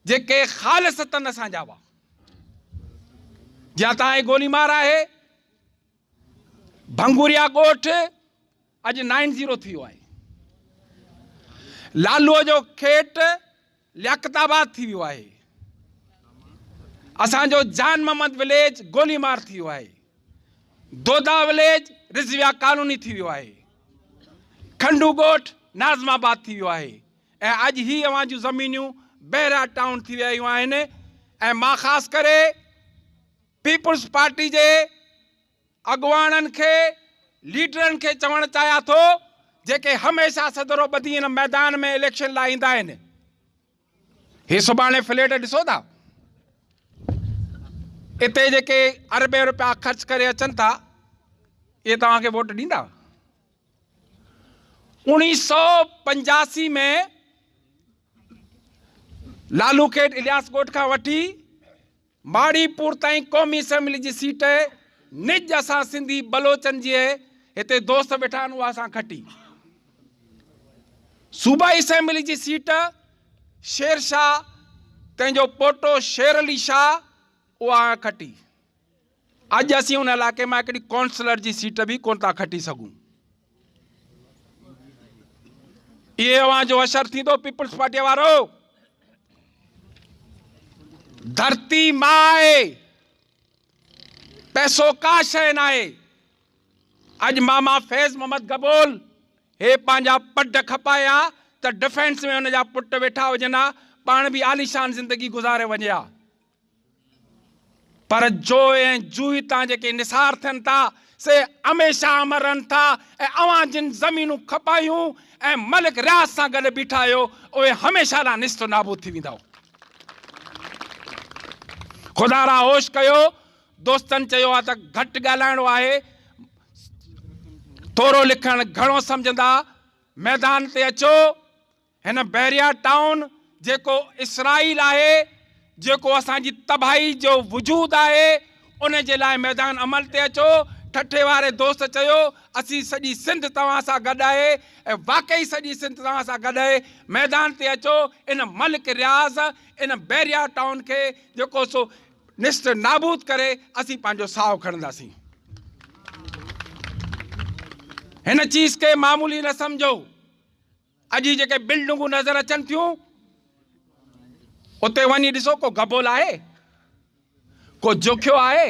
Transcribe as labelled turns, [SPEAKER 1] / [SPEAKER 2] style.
[SPEAKER 1] जेके ख़ालिसतन असांजा हुआ। जहाँ तव्हांजी गोली मार आहे, भंगुरिया ॻोठ अॼु 90 थी वियो आहे। लालूअ जो खेट लियाकताबाद थी वियो आहे। असांजो जान मोहम्मद विलेज गोलीमार थी वियो आहे। दोदा विलेज रिज़विया कॉलोनी थी वियो आहे। खंडू ॻोठ नाज़माबाद थी वियो आहे। ऐं अॼु ही अवां जूं ज़मीनियूं बहरा टाउन थी वियूं आहिनि। ऐं मां ख़ासि करे पीपुल्स पार्टी जे अॻुवाणनि खे, लीडरनि खे चवणु चाहियां थो, जेके हमेशह सदरो ॿधी हिन मैदान में इलेक्शन लाइ ईंदा आहिनि, हे सुभाणे फ्लैट ॾिसो था, इते जेके अरबे रुपया ख़र्च करे अचनि था, इहे तव्हांखे वोट ॾींदा? 1985 में लालू खेत इलियास ॻोठ खां वठी माड़ीपुर ताईं क़ौमी असेंबली जी सीट निज असां सिंधी बलोचन जी हिते दोस्त वेठा आहिनि, उहा असां खटी। सूबाई असेंबली जी सीट शेर शाह, तंहिंजो पोटो शेर अली शाह, उहा खटी। अॼु असीं उन इलाइक़े मां हिकिड़ी काउंसलर जी सीट बि कोन था खटी सघूं। इहे अवां जो असरु थींदो पीपुल्स पार्टीअ वारो। धरती मां आहे, पैसो का शइ न आहे। अॼु मामा फैज़ मोहम्मद गबोल हे पंहिंजा पड खपाया त डिफेंस में हुनजा पुट वेठा हुजनि हा, पाण बि आलीशान ज़िंदगी गुज़ारे वञे हा। पर जो ऐं जूही तां जेके निसार थियनि था, से हमेशह अमर रहनि था। ऐं अवां जिन ज़मीनूं खपायूं ऐं मलिक रियाज़ सां गॾु बीठा आहियो, उहे हमेशह लाइ निस्त नाबूद थी वेंदा। ख़ुदा रा होश कयो। दोस्तनि चयो आहे त घटि ॻाल्हाइणो आहे, थोरो लिखणु घणो सम्झंदा। मैदान ते अचो। हिन बहरिया टाउन जेको इसराइल आहे, जेको असांजी तबाही जो वजूद आहे, उन जे लाइ मैदान अमल ते अचो। ठठे वारे दोस्त चयो असीं सॼी सिंध तव्हां सां गॾु आहे, ऐं वाक़ई सॼी सिंध तव्हां सां गॾु आहे। मैदान ते अचो। इन मलिक रियाज़, इन बहरिया टाउन खे जेको सो निस्त नाबूद करे असीं पंहिंजो साहु खणंदासीं। हिन चीज़ खे मामूली न सम्झो। अॼु जेके बिल्डिंगूं नज़र अचनि थियूं, उते वञी ॾिसो, को गबोल आहे, को जोखियो आहे?